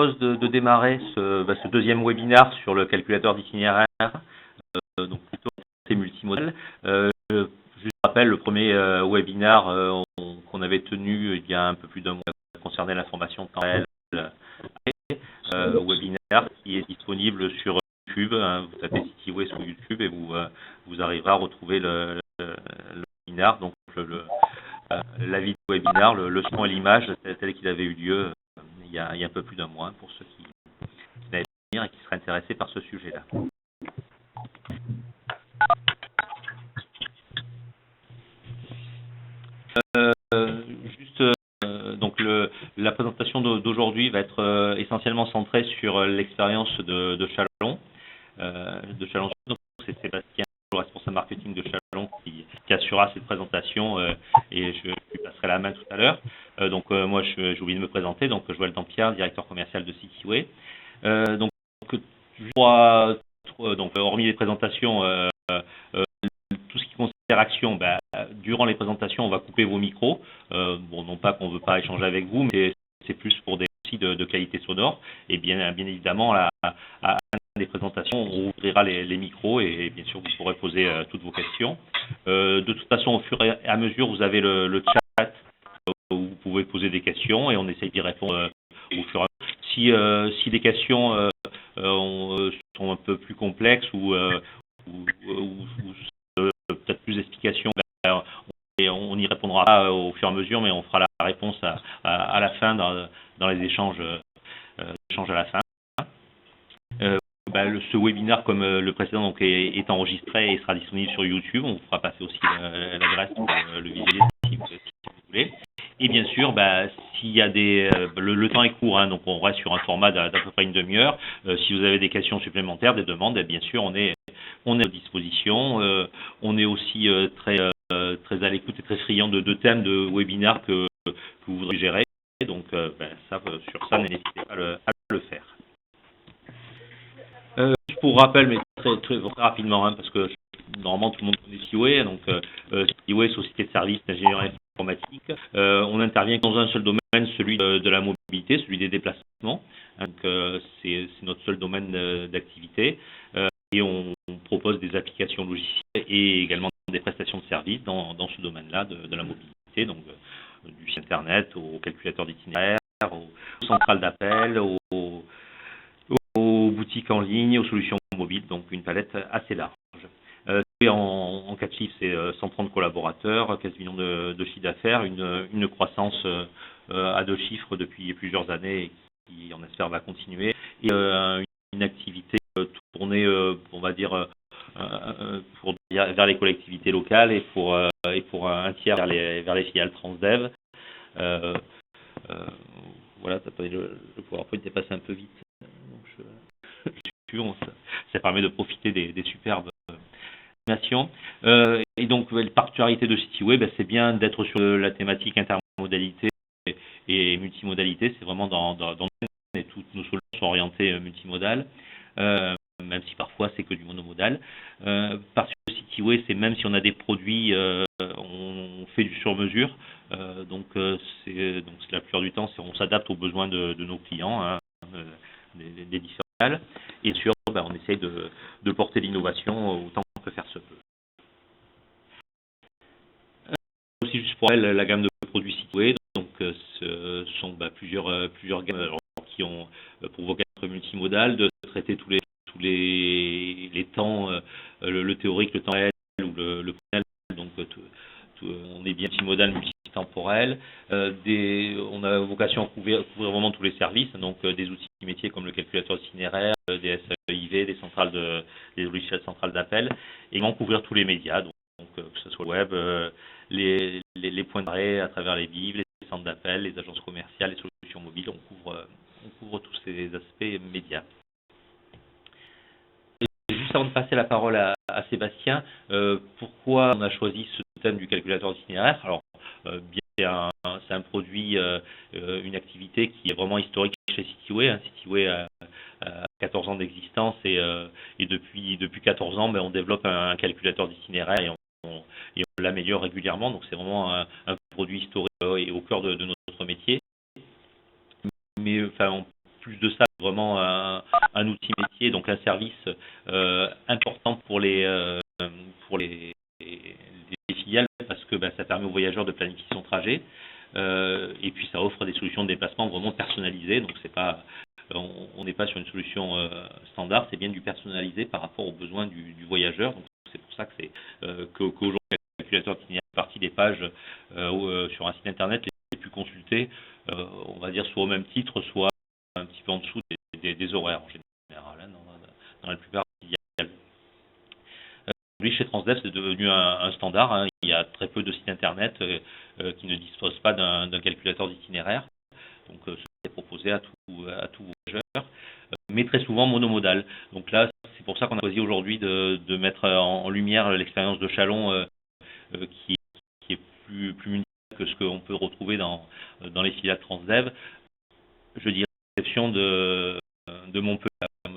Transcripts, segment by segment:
propose de démarrer ce deuxième webinaire sur le calculateur d'itinéraire, donc plutôt multimodal. Je rappelle le premier webinaire qu'on avait tenu il y a un peu plus d'un mois concernant la formation de temps réel, webinaire qui est disponible sur YouTube. Vous tapez CityWay sur YouTube et vous arriverez à retrouver le webinaire, donc la vidéo webinaire, le son et l'image tel qu'il avait eu lieu il y a un peu plus d'un mois pour ceux qui n'avaient pas venir et qui seraient intéressés par ce sujet-là. Donc la présentation d'aujourd'hui va être essentiellement centrée sur l'expérience de Chalon. Donc c'est Sébastien, le responsable marketing de Chalon, qui assurera cette présentation et je lui passerai la main tout à l'heure. Moi, j'ai oublié de me présenter. Donc, Joël Dampierre, directeur commercial de CityWay. Hormis les présentations, tout ce qui concerne l'interaction, durant les présentations, on va couper vos micros. Non pas qu'on ne veut pas échanger avec vous, mais c'est plus pour des soucis de qualité sonore. Et bien évidemment, à des présentations, on ouvrira les micros et bien sûr, vous pourrez poser toutes vos questions. De toute façon, au fur et à mesure, vous avez le chat où vous pouvez poser des questions et on essaye d'y répondre au fur et à mesure. Si les questions sont un peu plus complexes ou peut-être plus d'explications, on y répondra au fur et à mesure, mais on fera la réponse à la fin dans les échanges à la fin. Ce webinaire, comme le précédent, donc, est enregistré et sera disponible sur YouTube. On vous fera passer aussi l'adresse pour le visualiser si vous voulez. Et bien sûr, s'il y a le temps est court, donc on reste sur un format d'à peu près une demi-heure. Si vous avez des questions supplémentaires, des demandes, bien sûr, on est à disposition. On est aussi très à l'écoute et très friand de thèmes de webinaires que vous voudrez gérer. Donc, sur ça, n'hésitez pas à le faire. Pour rappel, mais très rapidement, parce que normalement tout le monde connaît CityWay. Donc, CityWay, société de services d'ingénierie informatique. On intervient dans un seul domaine, celui de la mobilité, celui des déplacements. Donc, c'est notre seul domaine d'activité. Et on propose des applications logicielles et également des prestations de services dans ce domaine-là de la mobilité, donc du site internet au calculateur d'itinéraire, aux centrales d'appel, aux boutiques en ligne, aux solutions mobiles, donc une palette assez large. En 4 chiffres, c'est 130 collaborateurs, 15 millions de chiffre d'affaires, une croissance à 2 chiffres depuis plusieurs années et qui, on espère, va continuer. Et une activité tournée, on va dire, vers les collectivités locales et pour un tiers vers les filiales Transdev. Voilà, le PowerPoint est passé un peu vite. Donc ça permet de profiter des superbes animations. Et donc, la particularité de CityWay, c'est bien d'être sur la thématique intermodalité et multimodalité. C'est vraiment dans et toutes nos solutions sont orientées multimodales, même si parfois c'est que du monomodal. Parce que CityWay, c'est même si on a des produits, on fait du sur-mesure. Donc la plupart du temps, on s'adapte aux besoins de nos clients, des différents. Et sûr, on essaye de porter l'innovation autant qu'on peut faire se peut. Aussi, juste pour elle, la gamme de produits CityWay, donc ce sont plusieurs gammes qui ont pour vocation multimodale de traiter tous les temps, le théorique, le temps réel ou le réel. Donc on est bien multimodal, multitemporel. On a vocation à couvrir vraiment tous les services, donc des outils métiers comme le calculateur d'itinéraire, des SEIV, des logiciels centrales d'appel, et également couvrir tous les médias, donc que ce soit le web, les points d'arrêt à travers les BIV, les centres d'appel, les agences commerciales, les solutions mobiles, on couvre tous ces aspects médias. Et juste avant de passer la parole à Sébastien, pourquoi on a choisi ce thème du calculateur d'itinéraire? Alors, c'est un produit, une activité qui est vraiment historique chez CityWay. CityWay a 14 ans d'existence et depuis 14 ans, on développe un calculateur d'itinéraire et on l'améliore régulièrement. Donc c'est vraiment un produit historique et au cœur de notre métier. Mais plus de ça, vraiment un outil métier, donc un service important pour les filiales, parce que ça permet aux voyageurs de planifier son trajet, et puis ça offre des solutions de déplacement vraiment personnalisées, donc c'est pas, on n'est pas sur une solution standard, c'est bien du personnalisé par rapport aux besoins du voyageur. Donc c'est pour ça que qu'aujourd'hui le calculateur d'itinéraire fait partie des pages sur un site internet les plus consultées, on va dire soit au même titre, soit un petit peu en dessous des horaires en général, hein, dans la plupart des filiales. Aujourd'hui, chez Transdev, c'est devenu un standard, hein. Il y a très peu de sites internet qui ne disposent pas d'un calculateur d'itinéraire. Donc, c'est proposé à tous voyageurs, mais très souvent monomodal. Donc là, c'est pour ça qu'on a choisi aujourd'hui de mettre en lumière l'expérience de Chalon, qui est plus multiple que ce qu'on peut retrouver dans les filiales Transdev. Je dirais, à l'exception de Montpellier.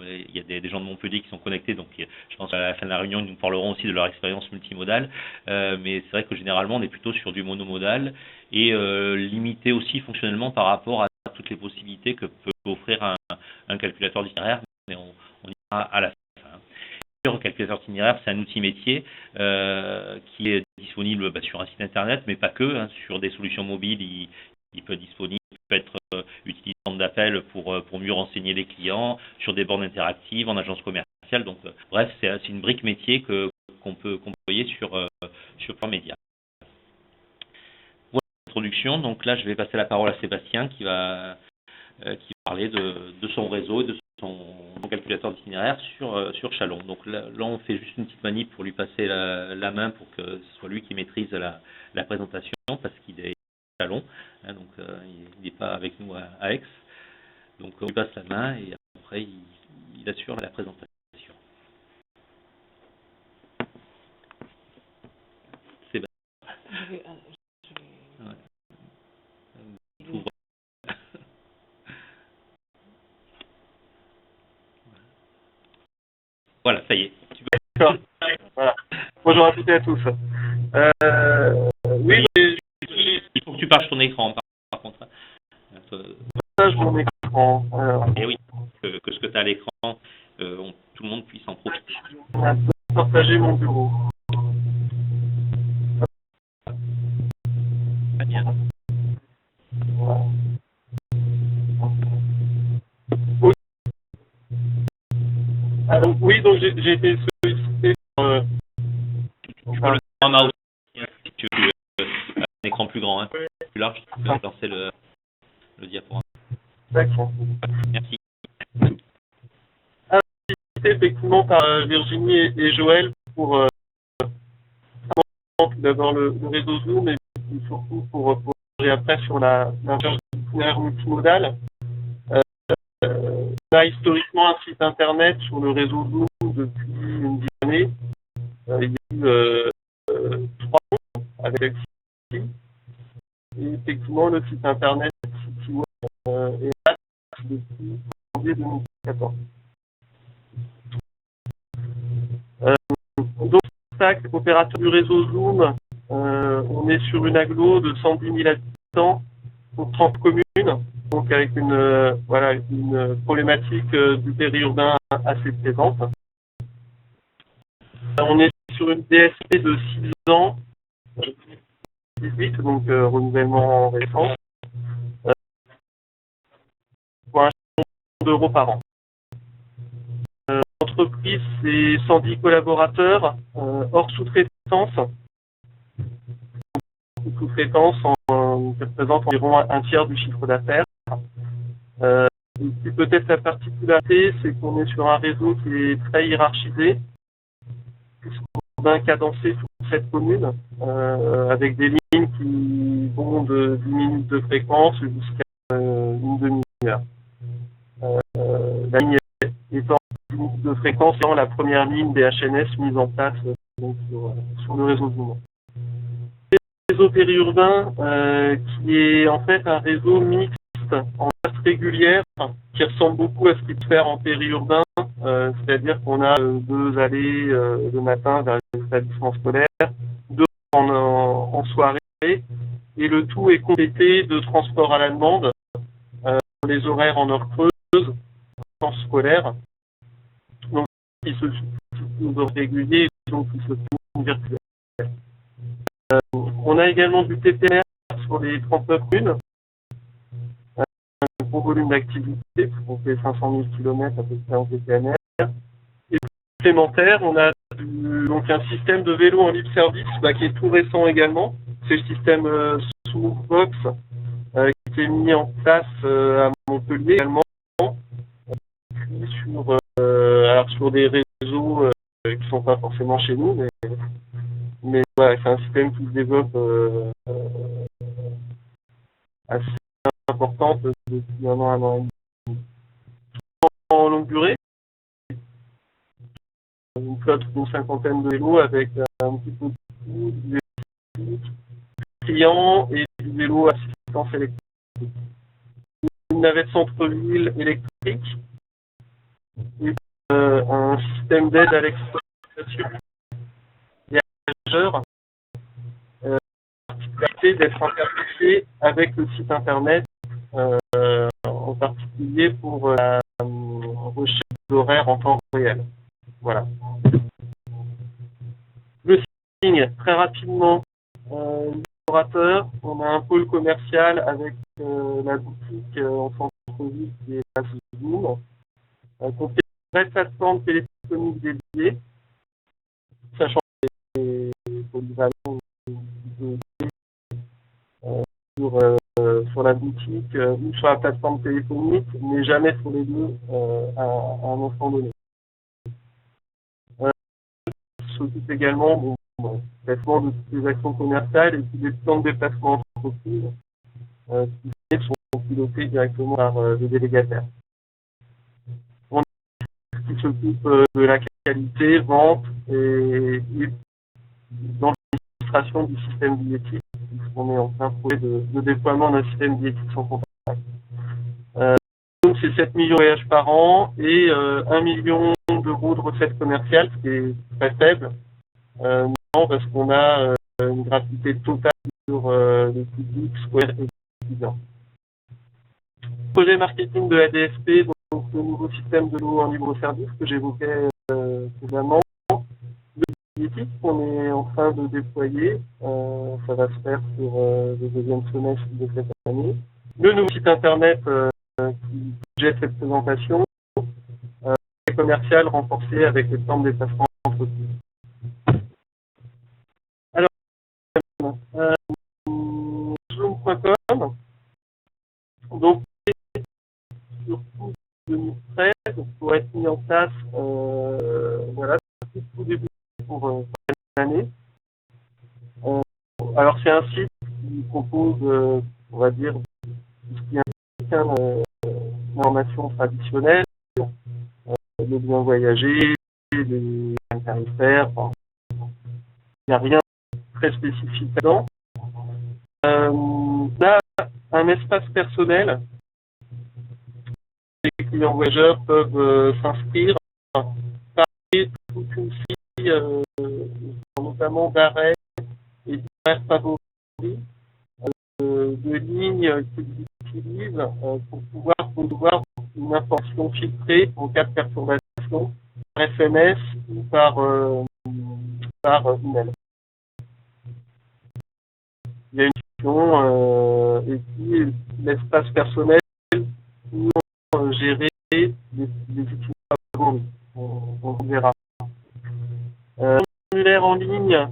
Il y a des gens de Montpellier qui sont connectés, donc je pense qu'à la fin de la réunion, ils nous parleront aussi de leur expérience multimodale. Mais c'est vrai que généralement, on est plutôt sur du monomodal et limité aussi fonctionnellement par rapport à toutes les possibilités que peut offrir un calculateur d'itinéraire, mais on ira à la fin. Le calculateur d'itinéraire, c'est un outil métier qui est disponible sur un site internet, mais pas que, hein. Sur des solutions mobiles, il peut être disponible, il peut être utilisé en centre d'appel pour mieux renseigner les clients, sur des bornes interactives, en agence commerciale. Donc, bref, c'est une brique métier qu'on peut envoyer sur Plan Média. Voilà l'introduction. Donc là, je vais passer la parole à Sébastien qui va parler de son réseau et de son calculateur d'itinéraire sur Chalon. Donc là, on fait juste une petite manip pour lui passer la main pour que ce soit lui qui maîtrise la présentation, parce qu'il est à Chalon, hein, donc il n'est pas avec nous à Aix. Donc on lui passe la main et après il assure la présentation. Sébastien. Ouais. Voilà, ça y est. D'accord. Voilà. Bonjour à toutes et à tous. Oui, il faut que tu partages ton écran, par contre. Partage mon écran. Et oui, que ce que tu as à l'écran, tout le monde puisse en profiter. On va partager mon bureau. Très bien. Voilà. Oui, donc j'ai été sollicité par... Tu peux le format aussi, si tu veux, un écran plus grand, hein, plus large, tu peux lancer le diaporama. D'accord. Merci. Effectivement par Virginie et Joël pour d'abord le réseau Zoom et surtout pour après sur la recherche d'itinéraire multimodal. On a historiquement un site internet sur le réseau Zoom depuis une dizaine d'années. Il y a eu 3 ans avec le site. Et effectivement, le site internet CityWeb est là depuis janvier 2014. Donc, SAC, opérateur du réseau Zoom, on est sur une agglo de 110 000 habitants pour 30 communes, donc avec une problématique du périurbain assez présente. On est sur une DSP de 6 ans, 18, donc renouvellement récent, pour 1 million d'euros par an. L'entreprise, c'est 110 collaborateurs, hors sous-traitance. Sous-traitance qui représente environ un tiers du chiffre d'affaires. Peut-être la particularité, c'est qu'on est sur un réseau qui est très hiérarchisé, puisqu'on a cadencé sur 7 communes, avec des lignes qui vont de 10 minutes de fréquence jusqu'à une demi-heure. La ligne étant de fréquence étant la première ligne des HNS mise en place donc, sur le réseau Zoom. Le réseau périurbain qui est en fait un réseau mixte en place régulière qui ressemble beaucoup à ce qui peut faire en périurbain, c'est-à-dire qu'on a 2 allées le matin vers les établissements scolaires, 2 en soirée, et le tout est complété de transport à la demande, les horaires en heure creuse, scolaire. Donc, qui se substituent réguliers, donc qui se substituent virtuels. On a également du TPR sur les 39 communes. Un gros volume d'activité, on fait 500 000 km à peu près en TPNR. Et complémentaire, on a donc un système de vélo en libre service qui est tout récent également. C'est le système Sourbox qui est mis en place à Montpellier également. Puis sur des réseaux qui ne sont pas forcément chez nous, mais voilà, c'est un système qui se développe assez importante depuis un an et demi. En longue durée, une flotte d'une 50aine de vélos avec un petit peu de du vélo client et du vélo assistance électrique. Une navette centre-ville électrique et un système d'aide à l'exploitation des voyageurs d'être interfacé avec le site internet, en particulier pour la recherche d'horaires en temps réel. Voilà. Le signe, très rapidement, l'opérateur, on a un pôle commercial avec la boutique en centre-ville qui est la Zoom, qu'on fait une vraie plateforme téléphonique dédiée, sachant que les polyvalents sur la boutique ou sur la plateforme téléphonique, mais jamais sur les deux à un instant donné. S'occupe également du placement de toutes les actions commerciales et puis des plans de déplacement d'entreprise qui sont pilotés directement par les délégataires. On a qui s'occupe de la qualité, vente et dans l'administration du système billettique. On est en plein projet de déploiement d'un système billettique sans contact. Donc c'est 7 millions de voyages par an et 1 million d'euros de recettes commerciales, ce qui est très faible. Non, parce qu'on a une gratuité totale sur le public, scolaire et étudiant. Projet marketing de la DFP, donc le nouveau système de l'eau en libre service que j'évoquais précédemment. Le qu'on est en train de déployer, ça va se faire sur le deuxième semestre de cette année. Le nouveau site internet qui jette cette présentation, commercial renforcé avec les plans de déplacement d'entreprise. Alors, Zoom.com, donc surtout 2013 pour être mis en place, voilà, tout début pour l'année. Alors c'est un site qui propose, on va dire, tout ce qui implique l'information traditionnelle, les biens voyagés, les biens tarifaires, enfin, il n'y a rien de très spécifique là-dedans. Là, un espace personnel, les clients voyageurs peuvent s'inscrire, parler toute une série, notamment d'arrêts et d'horaires favoris, de lignes qu'ils utilisent pour pouvoir une information filtrée en cas de perturbation par SMS ou par email. Il y a une option et puis l'espace personnel pour gérer les outils favoris. On verra. Un formulaire en ligne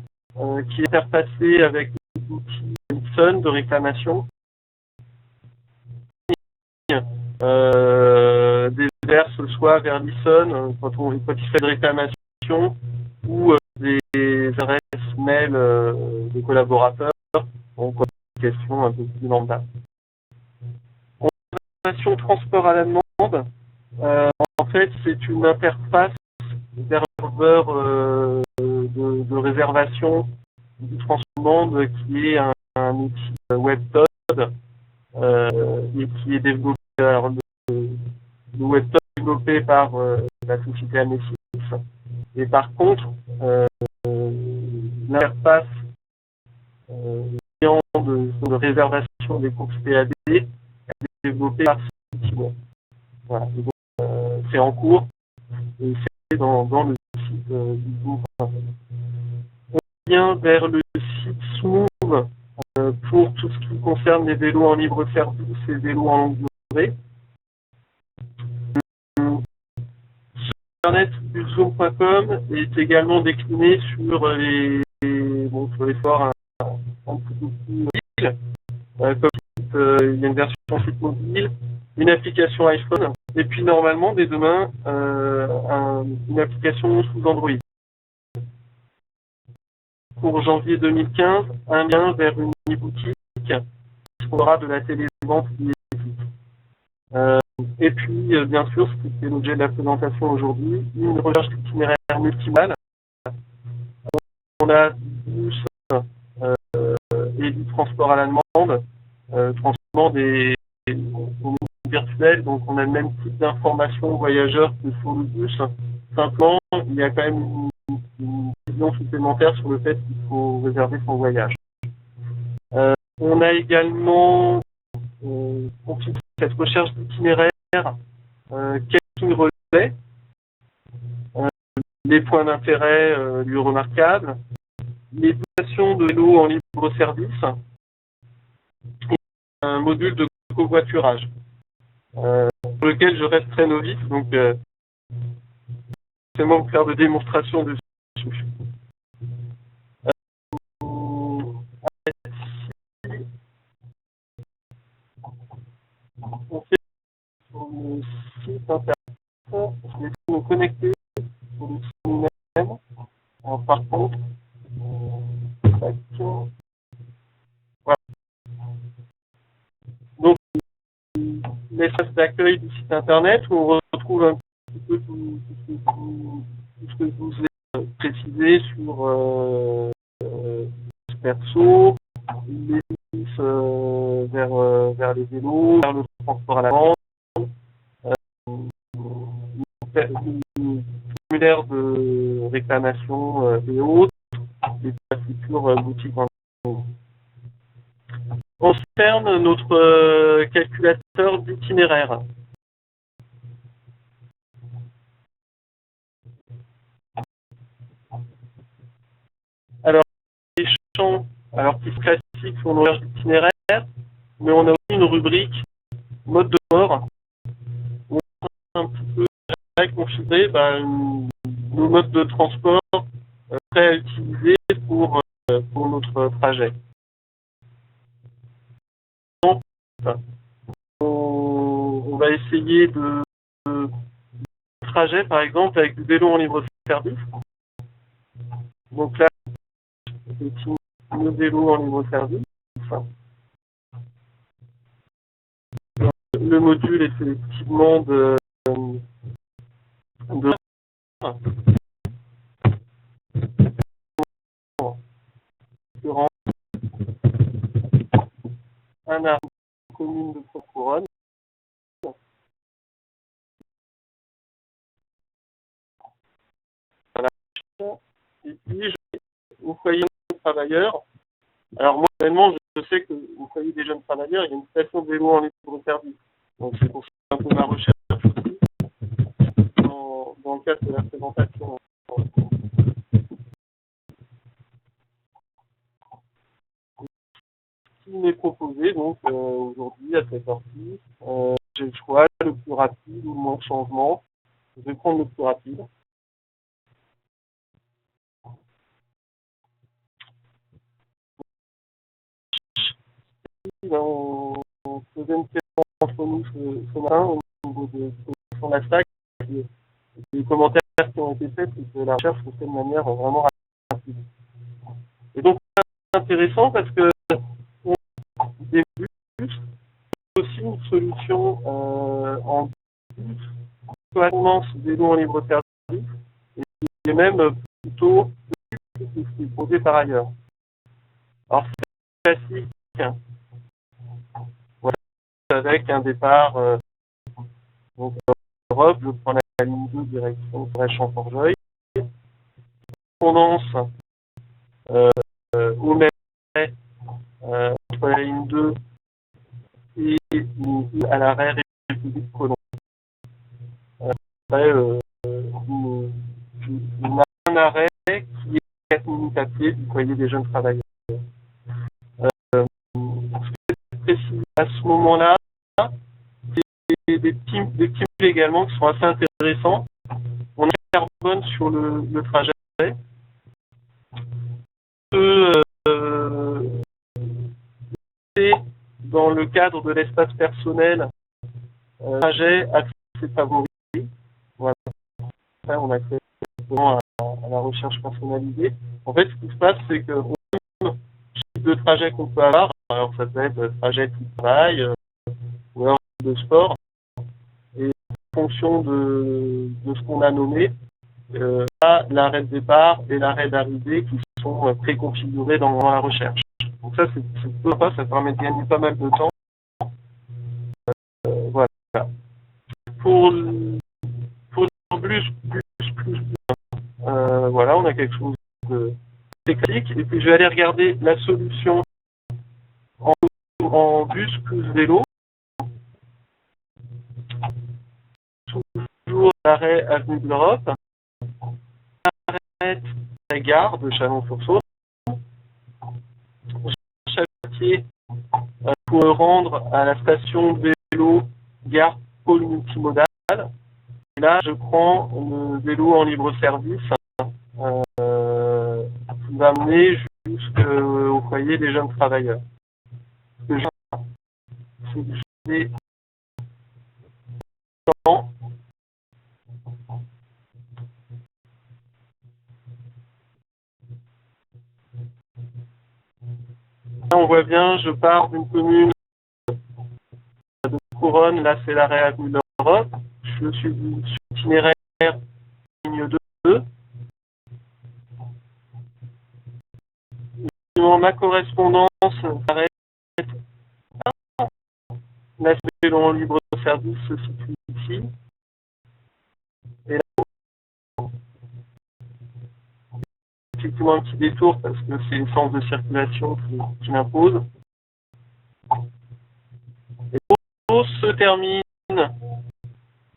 qui est interfacé avec l'outil Listen de réclamation. Déverse soit vers Listen quand il fait de réclamation ou des adresses mail des collaborateurs. Donc, une question un peu plus lambda. Réservation transport à la demande. En fait, c'est une interface serveur de réservation du transport qui est un outil WebTod et qui est développé. Alors, le WebTod est développé par la société Amesis. Et par contre, l'interface de réservation des courses PAD est développée par ce outil web. Voilà. Donc, c'est en cours et c'est dans le site du groupe. On vient vers le site Smooth pour tout ce qui concerne les vélos en libre service et vélos en longue durée. Internet zoom.com est également décliné sur sur les forts un petit peu plus mobiles, comme il y a une version site mobile, une application iPhone, et puis normalement dès demain une application sous Android. Pour janvier 2015, un lien vers une e-boutique qui aura de la télévente et puis, bien sûr, ce qui fait l'objet de la présentation aujourd'hui, une recherche d'itinéraire multimodal. On a du bus et du transport à la demande, transport des virtuels, donc on a le même type d'information aux voyageurs que sur le bus. Simplement, il y a quand même une vision supplémentaire sur le fait qu'il faut réserver son voyage. On a également configuré cette recherche d'itinéraire, casting relais, les points d'intérêt, lieux remarquables, les dotations de vélos en libre service, et un module de covoiturage, sur lequel je reste très novice, donc c'est moi vous faire de démonstration dessus. On fait sur le site internet, je vais me connecter sur le site même. Alors, par contre, voilà. Donc, l'espace d'accueil du site internet où on retrouve un petit peu tout ce que je vous ai précisé sur perso, les services vers les vélos, vers le transport à la vente, le formulaire de réclamation et autres, et la future boutique en ligne. On concerne notre calculateur d'itinéraire. Alors, les champs qui sont classiques sur nos recherches d'itinéraire, mais on a aussi une rubrique mode de bord où on a un petit peu configurer nos modes de transport prêts à utiliser pour notre trajet. Donc, on va essayer de trajet, par exemple, avec du vélo en libre service. Donc là, c'est le vélo en libre service. Le module est effectivement de un arbre commune de Couronne. Voilà. Et puis, au foyer de travailleurs. Alors moi, réellement, je sais que au foyer des jeunes travailleurs, il y a une station de vélo en libre service. Donc c'est pour ça un peu ma recherche aussi dans le cadre de la présentation. Ce qui m'est proposé donc aujourd'hui à cette heure-ci, j'ai le choix, le plus rapide ou le moins de changement. Je vais prendre le plus rapide. On faisait une question entre nous ce matin au niveau de la stack. Les commentaires qui ont été faits, c'est que la recherche se fait de manière vraiment rapide. Et donc, c'est intéressant parce que on débute aussi une solution en bus, complètement ce vélo en libre service, et qui est même plutôt ce qui est proposé par ailleurs. Alors, c'est classique, voilà, avec un départ donc Europe, je prends la ligne 2 direction Brest-Champforgeuil, tendance au même entre la ligne 2 et à l'arrêt République Colombe. un arrêt qui est 4 minutes à pied du foyer des jeunes travailleurs. À ce moment-là, des petits également qui sont assez intéressants. On a carbone sur le trajet. Dans le cadre de l'espace personnel, trajet assez favori. Voilà. Après, on accède à la recherche personnalisée. En fait, ce qui se passe, c'est que le type de trajet qu'on peut avoir, alors ça peut être trajet de travail ou alors de sport, et en fonction de ce qu'on a nommé, l'arrêt de départ et l'arrêt d'arrivée qui sont préconfigurés dans la recherche. Donc ça, c'est sympa, ça permet de gagner pas mal de temps. Voilà. Pour le voilà, on a quelque chose de classique. Et puis je vais aller regarder la solution en bus plus vélo. Toujours l'arrêt avenue de l'Europe. Arrêt la gare de Chalon-sur-Saône. Chalon pour rendre à la station de vélo gare pôle multimodal. Et là, je prends le vélo en libre service qui va mener jusqu'au foyer des jeunes travailleurs. Des temps. Là, on voit bien, je pars d'une commune de Couronne, là c'est l'arrêt avenue de l'Europe. Je suis sur l'itinéraire ligne 2. Ma correspondance s'arrête. La vélo en libre service se situe ici. Et là, effectivement, un petit détour parce que c'est une sens de circulation qui m'impose. Et l'eau se termine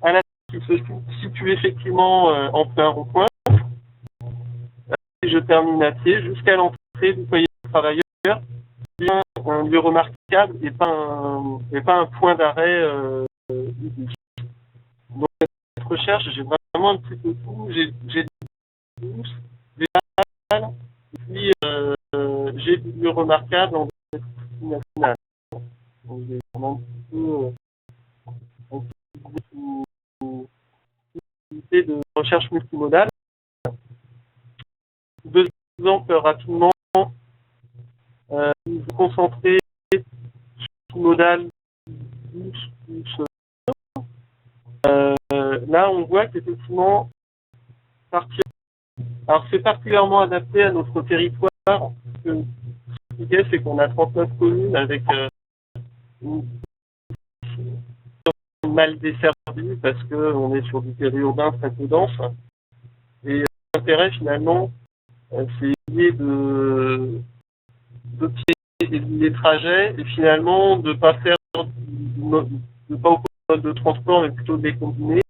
à la qui se situe effectivement en plein rond-point. Et je termine à pied jusqu'à l'entrée du foyer des travailleurs. Bien un lieu remarquable et pas un point d'arrêt unique. Donc cette recherche, j'ai vraiment un petit peu tout. J'ai des douces, des salles, et puis j'ai des lieux remarquables en nationale. Donc j'ai vraiment un petit peu de recherche multimodale. 2 exemples rapidement. Vous concentrer sur modal là on voit qu'effectivement alors c'est particulièrement adapté à notre territoire. Ce qui est, c'est qu'on a 39 communes avec une mal desservie parce qu'on est sur du périurbain très peu dense. Et l'intérêt finalement, c'est lié de des trajets et finalement de pas faire de pas au mode de transport mais plutôt de les combiner,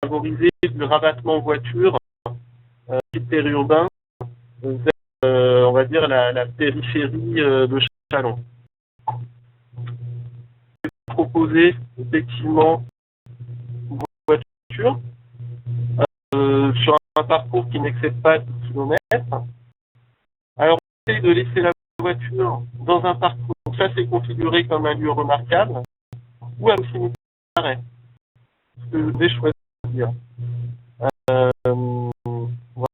favoriser le rabattement voiture périurbain vers on va dire la périphérie de Chalon. Proposer effectivement une voiture sur un parcours qui n'excède pas 10 km. Alors on essaie de laisser la voiture dans un parcours, donc ça c'est configuré comme un lieu remarquable, ou à proximité d'arrêt. Ce que je vais choisir. Voilà.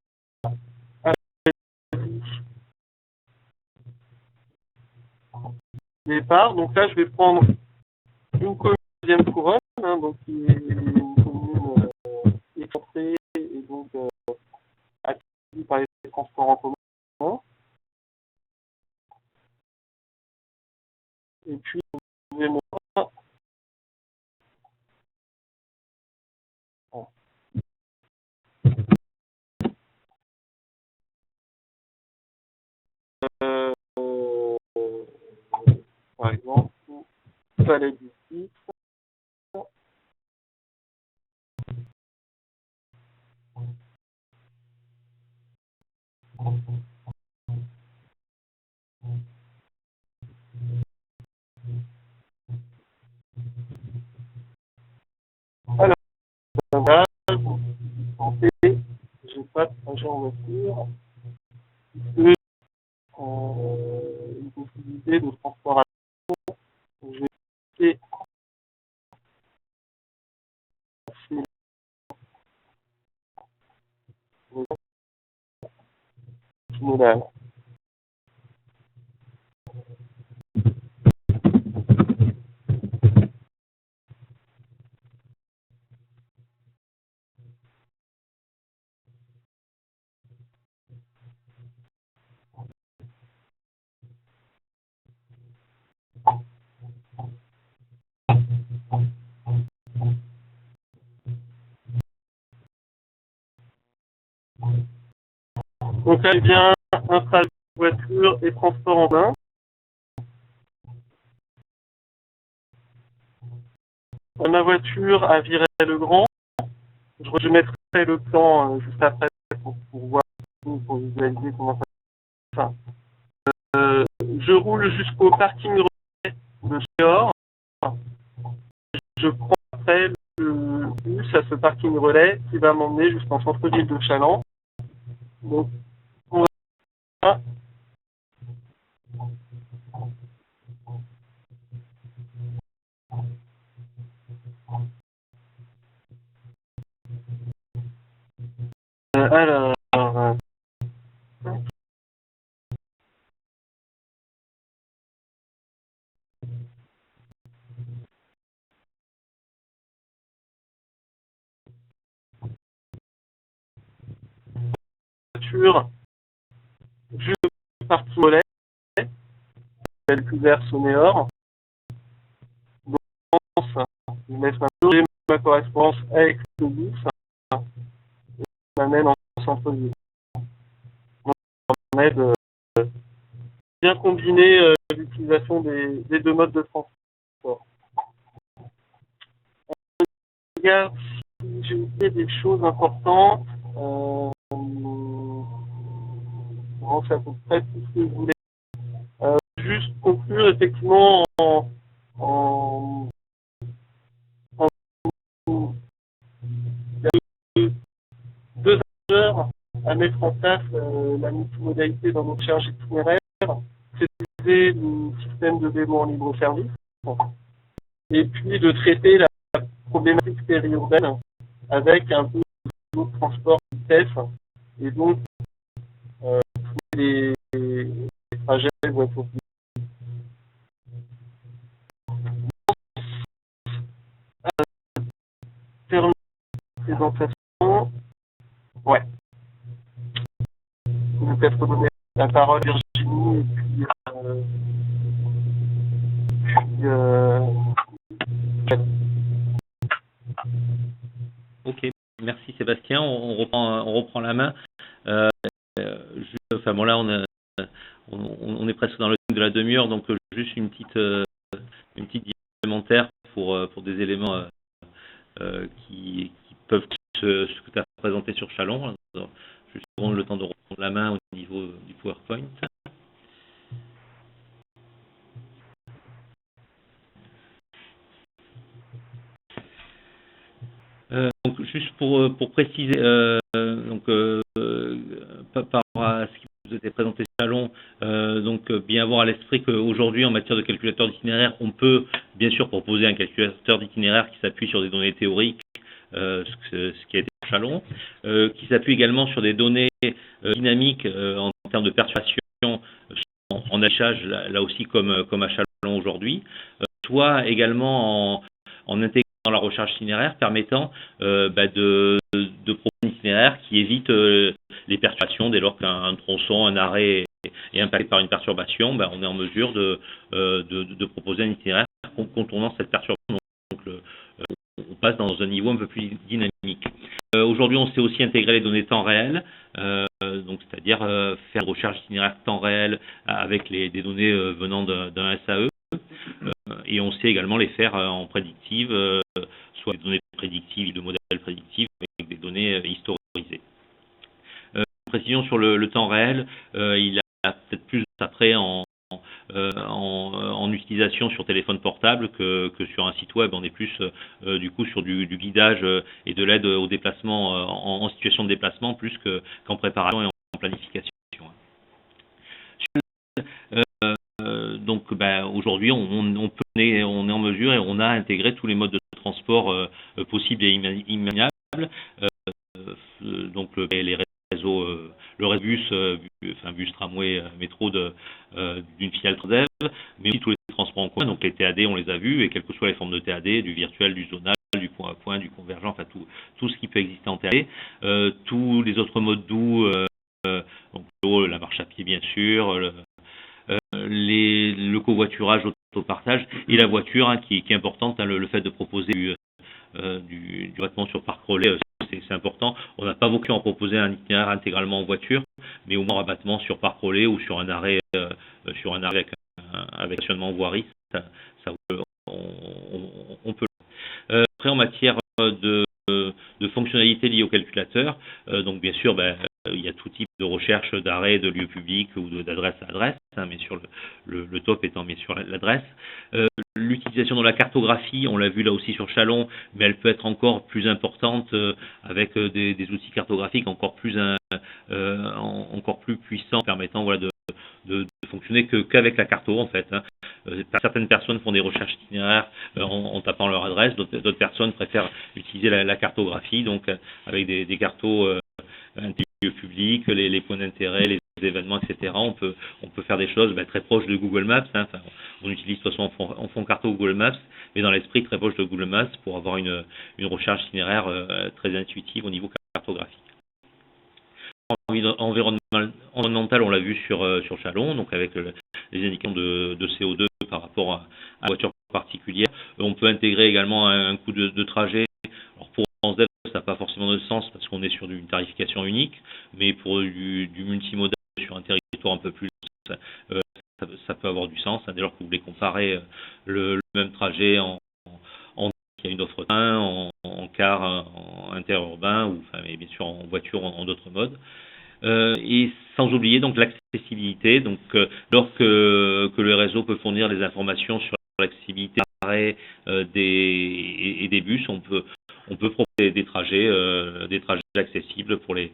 Départ, donc là je vais prendre une commune deuxième couronne, donc qui est une commune excentrée et donc accueillie par les transports en commun. Et puis je vais par exemple, Palais du Site. Alors, voilà, pour santé, j'ai pas de trajet en voiture. Une possibilité de transport à pied. Je vais essayer modal. Donc là, il vient installer voiture et transport en commun. Ma voiture à Viray-le-Grand. Je mettrai le plan juste après pour voir, pour visualiser comment ça se passe. Je roule jusqu'au parking relais de Chéor. Je prends après le bus à ce parking relais qui va m'emmener jusqu'en centre-ville de Challans. Donc, on va alors, voiture, juste au parking relais, celle plus vers Sonnéor. Donc, je vais mettre ma correspondance avec le bus, ça m'amène en centre-ville. Donc, ça permet de bien combiner l'utilisation des deux modes de transport. Regarde si j'ai oublié des choses importantes. Bon, c'est à peu près tout ce que je voulais. Juste conclure effectivement en deux heures à mettre en place la multimodalité dans notre charge itinéraire, c'est le système de vélo en libre service, et puis de traiter la problématique périurbaine avec un peu de transport vitesse, et donc les trajets voiture. Terminer la présentation. Ouais. Je vais peut-être redonner la parole à Virginie et puis Ok, merci Sébastien. On reprend la main. Enfin bon là on est presque dans le temps de la demi-heure, donc juste une petite supplémentaire pour des éléments qui peuvent ce que tu as présenté sur Challons. Alors, juste prendre le temps de reprendre la main au niveau du PowerPoint. Donc juste pour préciser, par rapport à ce qui vous était présenté sur Chalon, donc bien avoir à l'esprit qu'aujourd'hui en matière de calculateur d'itinéraire, on peut bien sûr proposer un calculateur d'itinéraire qui s'appuie sur des données théoriques, ce qui a été sur Chalon, qui s'appuie également sur des données dynamiques en termes de perturbation en affichage, là aussi comme à Chalon aujourd'hui, soit également en intégrant dans la recherche itinéraire permettant de proposer un itinéraire qui évite les perturbations dès lors qu'un tronçon, un arrêt est impacté par une perturbation, on est en mesure de proposer un itinéraire contournant cette perturbation. Donc on passe dans un niveau un peu plus dynamique. Aujourd'hui, on sait aussi intégrer les données temps réel, donc c'est-à-dire faire une recherche itinéraire temps réel avec des données venant d'un SAE. Et on sait également les faire en prédictive, soit des données prédictives, de modèles prédictifs, avec des données historisées. Précision sur le temps réel, il a peut-être plus d'attrait en utilisation sur téléphone portable que sur un site web. On est plus du coup sur du guidage et de l'aide au déplacement en situation de déplacement plus qu'en préparation et en planification. Donc aujourd'hui on est en mesure et on a intégré tous les modes de transport possibles et imaginables. Donc les réseaux, le réseau bus, tramway, métro d'une filiale Transdev, mais aussi tous les transports en commun. Donc les TAD, on les a vus, et quelles que soient les formes de TAD, du virtuel, du zonal, du point à point, du convergent, enfin tout ce qui peut exister en TAD. Tous les autres modes doux, donc la marche à pied bien sûr, le covoiturage, autopartage et la voiture qui est importante, le fait de proposer du rabattement sur parc relais, c'est important. On n'a pas vocation à proposer un itinéraire intégralement en voiture, mais au moins un rabattement sur parc relais ou sur un arrêt avec stationnement voirie, on peut. Après, en matière de fonctionnalités liées au calculateur, donc bien sûr, il y a tout type de recherche d'arrêt de lieu public ou d'adresse à adresse, mais sur le top étant bien sûr l'adresse. L'utilisation de la cartographie, on l'a vu là aussi sur Chalon, mais elle peut être encore plus importante avec des outils cartographiques encore plus puissants, permettant de fonctionner qu'avec la carto en fait. Certaines personnes font des recherches itinéraires en tapant leur adresse, d'autres personnes préfèrent utiliser la cartographie, donc avec des cartos lieux publics, les points d'intérêt, les événements, etc. On peut faire des choses très proches de Google Maps. On utilise de toute façon en fond carto Google Maps, mais dans l'esprit très proche de Google Maps pour avoir une recherche itinéraire très intuitive au niveau cartographique. Environnemental, on l'a vu sur Chalon, donc avec les indicateurs de CO2 par rapport à la voiture particulière. On peut intégrer également un coût de trajet. Alors pour Transdev, ça n'a pas forcément de sens parce qu'on est sur une tarification unique, mais pour du multimodal sur un territoire un peu plus ça peut avoir du sens, dès lors que vous voulez comparer le même trajet il y a une offre train, en car, en interurbain, ou mais bien sûr en voiture, en d'autres modes. Et sans oublier donc l'accessibilité, donc lorsque le réseau peut fournir des informations sur l'accessibilité des bus, on peut proposer des trajets accessibles pour les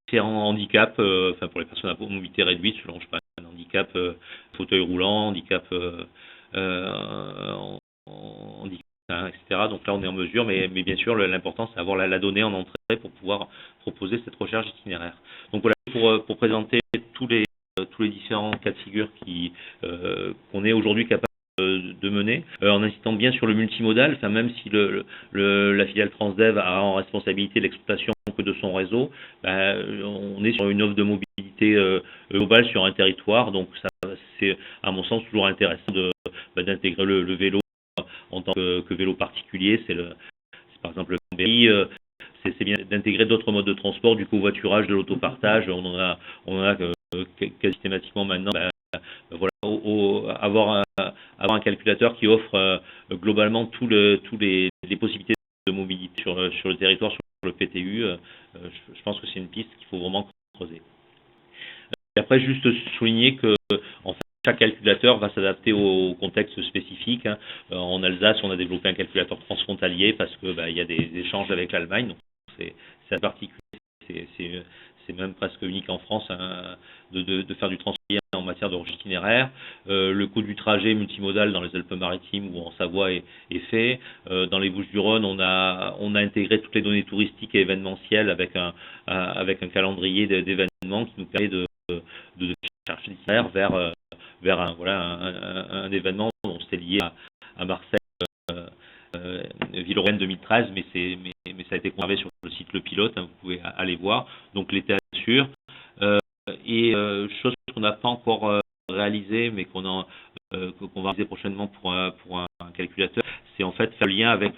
différents handicaps, pour les personnes à mobilité réduite, selon un handicap fauteuil roulant, handicap handicap, etc. Donc là on est en mesure, mais bien sûr l'important c'est d'avoir la donnée en entrée pour pouvoir proposer cette recherche itinéraire. Donc voilà pour présenter tous les différents cas de figure qu'on est aujourd'hui capable de mener, en insistant bien sur le multimodal, même si la filiale Transdev a en responsabilité l'exploitation que de son réseau, on est sur une offre de mobilité globale sur un territoire, donc ça c'est à mon sens toujours intéressant d'intégrer le vélo en tant que vélo particulier. C'est par exemple le Cambéry, c'est bien d'intégrer d'autres modes de transport, du covoiturage, de l'autopartage. On en a quasi systématiquement maintenant. Avoir un calculateur qui offre globalement toutes les possibilités de mobilité sur le territoire, sur le PTU, je pense que c'est une piste qu'il faut vraiment creuser. Et après, juste souligner que en fait, chaque calculateur va s'adapter au contexte spécifique. En Alsace, on a développé un calculateur transfrontalier parce que il y a des échanges avec l'Allemagne, donc c'est particulier, c'est même presque unique en France de faire du transfrontalier en matière de recherche itinéraire. Le coût du trajet multimodal dans les Alpes-Maritimes ou en Savoie est fait. Dans les Bouches-du-Rhône, on a intégré toutes les données touristiques et événementielles avec un calendrier d'événements qui nous permet de chercher l'itinéraire vers un événement dont c'était lié à Marseille, Villeurbanne 2013, mais ça a été conservé sur le site Le Pilote, vous pouvez aller voir. Donc l'état sûr. Et chose qu'on n'a pas encore réalisée, mais qu'on va réaliser prochainement pour un calculateur, c'est en fait faire le lien avec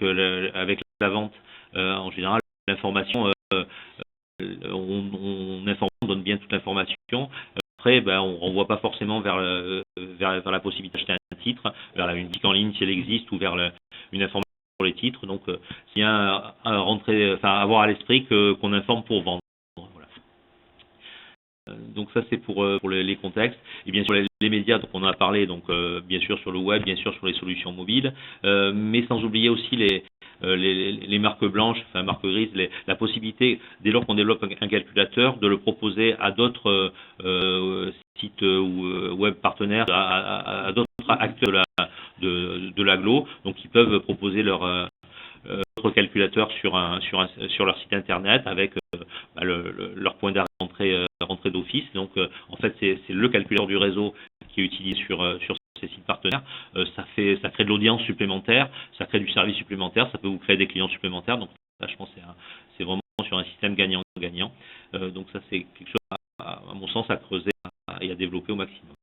la vente. En général, l'information, on informe, on donne bien toute l'information. Après, on ne renvoie pas forcément vers la possibilité d'acheter un titre, vers une boutique en ligne si elle existe, ou vers une information sur les titres. Donc, c'est bien avoir à l'esprit qu'on informe pour vendre. Voilà. Donc ça c'est pour les contextes. Et bien sûr les médias, donc on en a parlé, donc bien sûr sur le web, bien sûr sur les solutions mobiles, mais sans oublier aussi les marques blanches, enfin marques grises, la possibilité, dès lors qu'on développe un calculateur, de le proposer à d'autres sites ou web partenaires, à d'autres acteurs de l'agglo, donc ils peuvent proposer leur calculateur sur leur site internet avec leur point d'entrée d'office. Donc en fait c'est le calculateur du réseau qui est utilisé sur ces sites partenaires. Ça crée de l'audience supplémentaire, ça crée du service supplémentaire, ça peut vous créer des clients supplémentaires. Donc ça, je pense c'est vraiment sur un système gagnant-gagnant. Donc ça c'est quelque chose à mon sens à creuser et à développer au maximum.